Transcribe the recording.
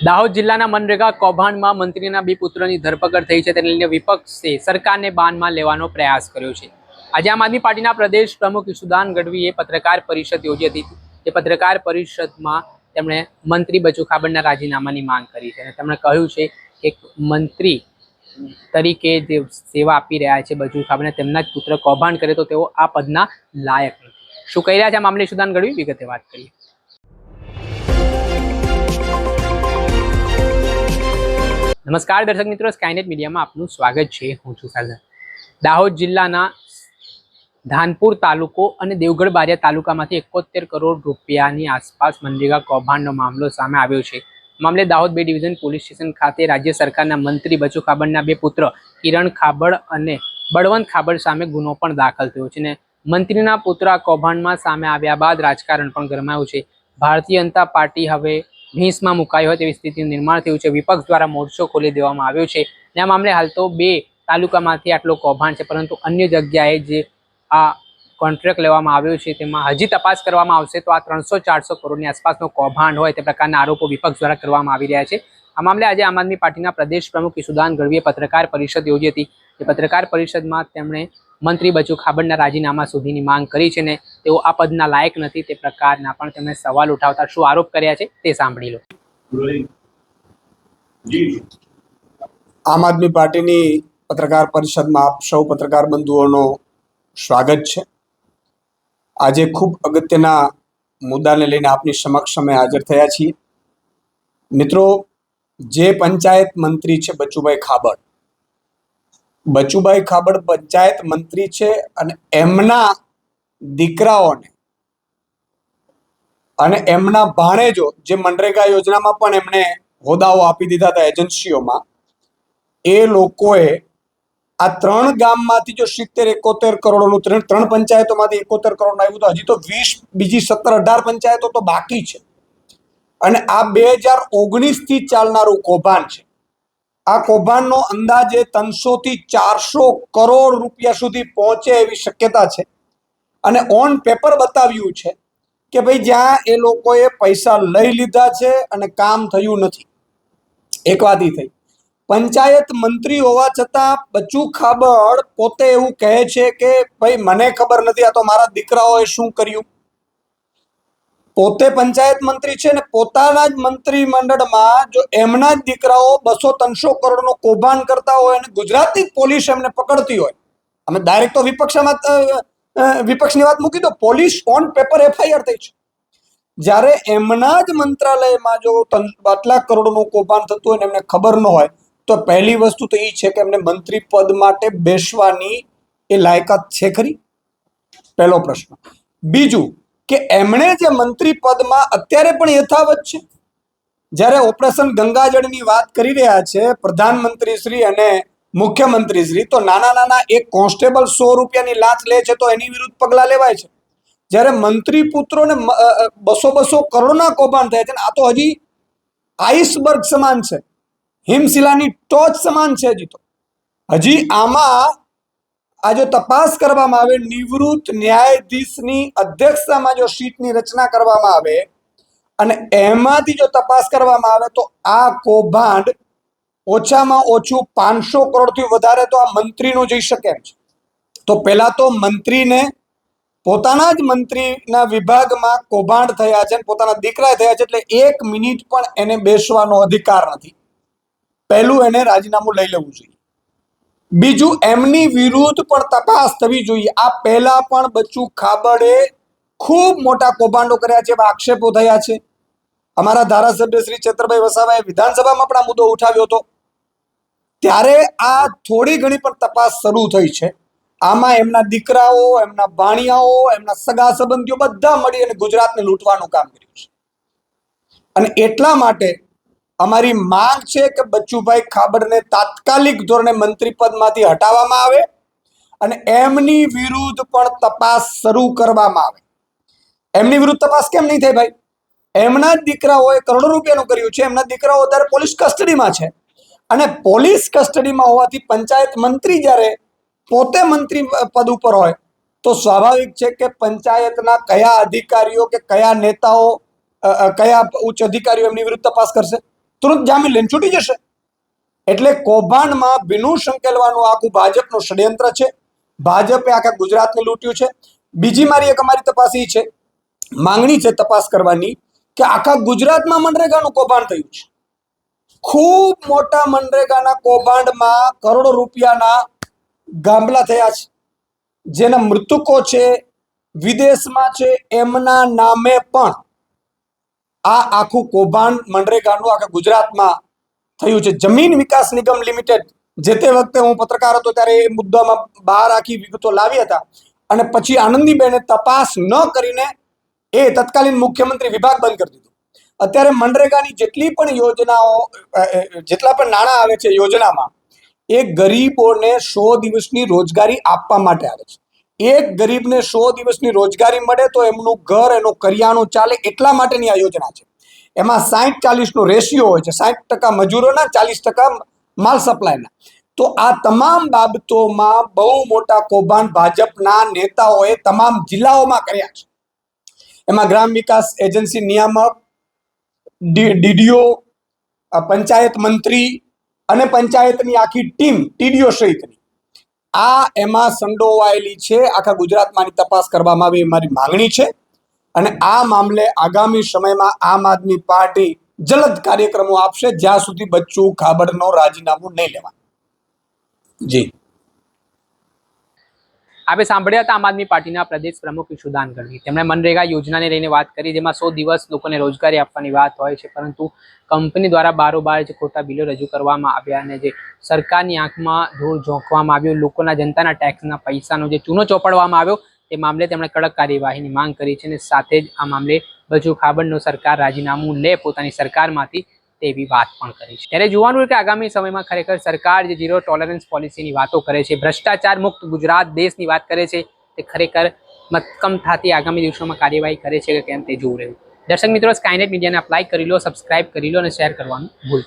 દાહોદ જિલ્લાના મનરેગા કૌભાંડમાં મંત્રીના બે પુત્રની ધરપકડ થઈ છે. તેને લઈને વિપક્ષે સરકારને બાનમાં લેવાનો પ્રયાસ કર્યો છે. આજે આમ આદમી પાર્ટીના પ્રદેશ પ્રમુખ ઈશુદાન ગઢવીએ પત્રકાર પરિષદ યોજી હતી. તે પત્રકાર પરિષદમાં તેમણે મંત્રી બચુ ખાબડના રાજીનામાની માંગ કરી છે. તેમણે કહ્યું છે કે મંત્રી તરીકે જે સેવા આપી રહ્યા છે બચુ ખાબડને, તેમના જ પુત્ર કૌભાંડ કરે તો તેઓ આ પદના લાયક નથી. શું કહી રહ્યા છે આ મામલે ઈશુદાન ગઢવી, વિગતે વાત કરીએ. નમસ્કાર દર્શક મિત્રો, સ્કાયનેટ મીડિયામાં આપનું સ્વાગત છે. હું છું ફૈઝન. દાહોદ જિલ્લાના ધાનપુર તાલુકો અને દેવગઢ બારિયા તાલુકામાંથી 71 કરોડ રૂપિયાની આસપાસ મનરેગા કૌભાંડનો મામલો સામે આવ્યો છે. મામલે દાહોદ બે ડિવિઝન પોલીસ સ્ટેશન ખાતે રાજ્ય સરકારના મંત્રી બચુ ખાબડના બે પુત્ર કિરણ ખાબડ અને બળવંત ખાબડ સામે ગુનો પણ દાખલ થયો છે. અને મંત્રીના પુત્ર આ કૌભાંડમાં સામે આવ્યા બાદ રાજકારણ પણ ગરમાયું છે. ભારતીય જનતા પાર્ટી હવે ભીંસમાં મુકાઈ હોય તેવી સ્થિતિનું નિર્માણ થયું છે. વિપક્ષ દ્વારા મોરચો ખોલી દેવામાં આવ્યો છે. આ મામલે હાલ તો બે તાલુકામાંથી આટલો કૌભાંડ છે, પરંતુ અન્ય જગ્યાએ જે આ કોન્ટ્રાક્ટ લેવામાં આવ્યો છે તેમાં હજી તપાસ કરવામાં આવશે. તો આ 300-400 કરોડની આસપાસનો કૌભાંડ હોય તે પ્રકારના આરોપો વિપક્ષ દ્વારા કરવામાં આવી રહ્યા છે. આ મામલે આજે આમ આદમી પાર્ટીના પ્રદેશ પ્રમુખ ઈશુદાન ગઢવીએ પત્રકાર પરિષદ યોજી હતી. તે પત્રકાર પરિષદમાં તેમણે મંત્રી બચુ ખાબડના રાજીનામા સુધીની માંગ કરી છે ને તેઓ આ પદના લાયક નથી તે પ્રકારના પણ તેમણે સવાલ ઉઠાવતા શું આરોપ કર્યા છે તે સાંભળી લો. આમ આદમી પાર્ટીની પત્રકાર પરિષદમાં આપ સૌ પત્રકાર બંધુઓનો સ્વાગત છે. આજે ખૂબ અગત્યના મુદ્દાને લઈને આપની સમક્ષ અમે હાજર થયા છીએ. મિત્રો, જે પંચાયત મંત્રી છે બચુભાઈ ખાબડ પંચાયત મંત્રી છે અને એમના દીકરાઓને અને એમના ભાણેજો જે મનરેગા યોજનામાં પણ એમણે હોદ્દાઓ આપી દીધા હતા એજન્સીઓમાં, એ લોકોએ આ 3 ગામમાંથી જો 70-71 કરોડનું, 3 પંચાયતોમાંથી 71 કરોડનું આવ્યું તો હજી તો 20 બીજી 17-18 પંચાયતો તો બાકી છે. અને આ 2019 થી ચાલનારું કૌભાંડ છે. આ કૌભાંડનો અંદાજે 300 થી 400 કરોડ રૂપિયા સુધી પહોંચે એવી શક્યતા છે. અને ઓન પેપર બતાવ્યું છે કે ભાઈ જ્યાં એ લોકોએ પૈસા લઈ લીધા છે અને કામ થયું નથી. એક વાત એ થઈ. પંચાયત મંત્રી હોવા છતાં બચુ ખાબડ પોતે એવું કહે છે કે ભાઈ મને ખબર નથી, આ તો મારા દીકરાઓએ શું કર્યું. પોતે પંચાયત મંત્રી છે ને પોતાના જ મંત્રીમંડળમાં જો એમના જ દીકરાઓ 200-300 કરોડનો કૌભાંડ કરતા હોય અને ગુજરાતની પોલીસ એમને પકડતી હોય, અમે ડાયરેક્ટ તો વિપક્ષની વાત મૂકી દો, પોલીસ ઓન પેપર FIR થઈ છે. જ્યારે એમના જ મંત્રાલયમાં જો આટલા કરોડનું કૌભાંડ થતું હોય ને એમને ખબર ન હોય, તો પહેલી વસ્તુ તો એ છે કે એમને મંત્રી પદ માટે બેસવાની એ લાયકાત છે ખરી? પહેલો પ્રશ્ન. બીજું કે એમણે જે મંત્રી પદમાં અત્યારે પણ યથાવત છે. જ્યારે ઓપરેશન ગંગાજળની વાત કરી રહ્યા છે પ્રધાનમંત્રી શ્રી અને મુખ્યમંત્રી શ્રી, તો નાના એક કોન્સ્ટેબલ 100 રૂપિયાની લાંચ લે છે તો એની વિરુદ્ધ પગલાં લેવાય છે. જ્યારે મંત્રી પુત્રોને 200 કરોડના કૌભાંડ થયા છે ને આ તો હજી આઈસબર્ગ સમાન છે, હિમશિલાની ટોચ સમાન છે. હજી આમાં આ જો તપાસ કરવામાં આવે, નિવૃત્ત ન્યાયાધીશની અધ્યક્ષતામાં જો સીટની રચના કરવામાં આવે અને એમાંથી જો તપાસ કરવામાં આવે તો આ કૌભાંડ ઓછામાં ઓછું 500 કરોડથી વધારે તો આ મંત્રીનું જઈ શકે એમ છે. તો પહેલા તો મંત્રીને પોતાના જ મંત્રીના વિભાગમાં કૌભાંડ થયા છે, પોતાના દીકરા થયા છે, એટલે 1 મિનિટ પણ એને બેસવાનો અધિકાર નથી. પહેલું એને રાજીનામું લઈ લેવું જોઈએ. બીજું, એમની વિરુદ્ધ પણ તપાસ થવી જોઈએ. આ પહેલા પણ બચુ ખાબડે ખૂબ મોટા કૌભાંડો કર્યા છે, એવા આક્ષેપો થયા છે. અમારા ધારાસભ્ય શ્રી ચેતરભાઈ વસાવાએ વિધાનસભામાં પણ આ મુદ્દો ઉઠાવ્યો હતો. ત્યારે આ થોડી ઘણી પણ તપાસ શરૂ થઈ છે. આમાં એમના દીકરાઓ, એમના ભાણિયાઓ, એમના સગા સંબંધીઓ બધા મળી અને ગુજરાતને લૂંટવાનું કામ કર્યું છે. અને એટલા માટે અમારી માંગ છે કે બચુભાઈ ખાબડને તાત્કાલિક ધોરણે મંત્રી પદમાંથી હટાવવામાં આવે અને એમની વિરુદ્ધ પણ તપાસ શરૂ કરવામાં આવે. એમની વિરુદ્ધ તપાસ કેમ નહીં થાય ભાઈ? એમના જ દીકરાઓએ કરોડો રૂપિયાનું કર્યું છે. એમના દીકરાઓ અત્યારે પોલીસ કસ્ટડીમાં છે અને પોલીસ કસ્ટડીમાં હોવાથી પંચાયત મંત્રી જ્યારે પોતે મંત્રી પદ ઉપર હોય તો સ્વાભાવિક છે કે પંચાયતના કયા અધિકારીઓ કે કયા નેતાઓ, કયા ઉચ્ચ અધિકારીઓ એમની વિરુદ્ધ તપાસ કરશે? તુરંત જામીન લઈને છૂટી જશે. એટલે કૌભાંડમાં ભીનું સંકેલવાનું આખું ભાજપનું ષડયંત્ર છે. ભાજપે આખા ગુજરાતને લૂંટ્યું છે. બીજી મારી એક અમારી તપાસ એ છે, માંગણી છે તપાસ કરવાની, કે આખા ગુજરાતમાં મનરેગાનું કૌભાંડ થયું છે. ખૂબ મોટા મનરેગાના કૌભાંડમાં કરોડો રૂપિયાના ગામલા થયા છે. જેના મૃતકો છે, વિદેશમાં છે, એમના નામે પણ આ આખું કૌભાંડ મનરેગાનું આખા ગુજરાતમાં થયું છે. જમીન વિકાસ નિગમ લિમિટેડ, જે તે વખતે હું પત્રકાર હતો ત્યારે એ મુદ્દામાં બહાર આખી વિગતો લાવી હતા, અને પછી આનંદીબેને તપાસ ન કરીને એ તત્કાલીન મુખ્યમંત્રી વિભાગ બંધ કરી દીધું. અત્યારે મનરેગાની જેટલી પણ યોજનાઓ, જેટલા પણ નાણાં આવે છે યોજનામાં, એ ગરીબોને 100 દિવસની રોજગારી આપવા માટે આવે છે. એક ગરીબને 100 દિવસની રોજગારી મળે તો એમનું ઘર, એનું કરિયાણું ચાલે, એટલા માટેની આ યોજના છે. એમાં 60-40નો રેશિયો હોય છે, 60% મજૂરોના, 40% માલ સપ્લાયના. તો આ તમામ બાબતોમાં બહુ મોટા કૌભાંડ ભાજપના નેતાઓએ તમામ જિલ્લાઓમાં કર્યા છે. એમાં ગ્રામ વિકાસ એજન્સી નિયામક, ડીડીઓ, પંચાયત મંત્રી અને પંચાયતની આખી ટીમ, ટીડીઓ સહિતની, આ એમાં સંડોવાયેલી છે. આખા ગુજરાતમાંની તપાસ કરવામાં આવે એ મારી માંગણી છે. અને આ મામલે આગામી સમયમાં આમ આદમી પાર્ટી જલદ કાર્યક્રમો આપશે, જ્યાં સુધી બચ્ચુ ખાબડનો રાજીનામું નહીં લેવા. જી, આપણે સાંભળ્યા હતા આમ આદમી પાર્ટીના પ્રદેશ પ્રમુખ ઈશુદાન ગઢવી. તેમણે મનરેગા યોજનાને લઈને વાત કરી, જેમાં 100 દિવસ લોકોને રોજગારી આપવાની વાત હોય છે, પરંતુ કંપની દ્વારા બારોબાર જે ખોટા બિલો રજૂ કરવામાં આવ્યા અને જે સરકારની આંખમાં ધૂળ ઝોંકવામાં આવ્યું, લોકોના જનતાના ટેક્સના પૈસાનો જે ચૂનો ચોપડવામાં આવ્યો, તે મામલે તેમણે કડક કાર્યવાહીની માંગ કરી છે. અને સાથે જ આ મામલે બચ્ચુ ખાબડનો સરકાર રાજીનામું લે પોતાની સરકારમાંથી, તેવી વાત પણ કરી છે. ત્યારે જોવાનું કે આગામી સમયમાં ખરેખર સરકાર જે 0 ટોલરન્સ પોલિસીની વાતો કરે છે, ભ્રષ્ટાચાર મુક્ત ગુજરાત દેશની વાત કરે છે, તે ખરેખર મક્કમતાથી આગામી દિવસોમાં કાર્યવાહી કરે છે કે કેમ તે જોવું રહ્યું. દર્શક મિત્રો, સ્કાયનેટ મીડિયાને લાઈક કરી લો, સબસ્ક્રાઇબ કરી લો અને શેર કરવાનું ભૂલતા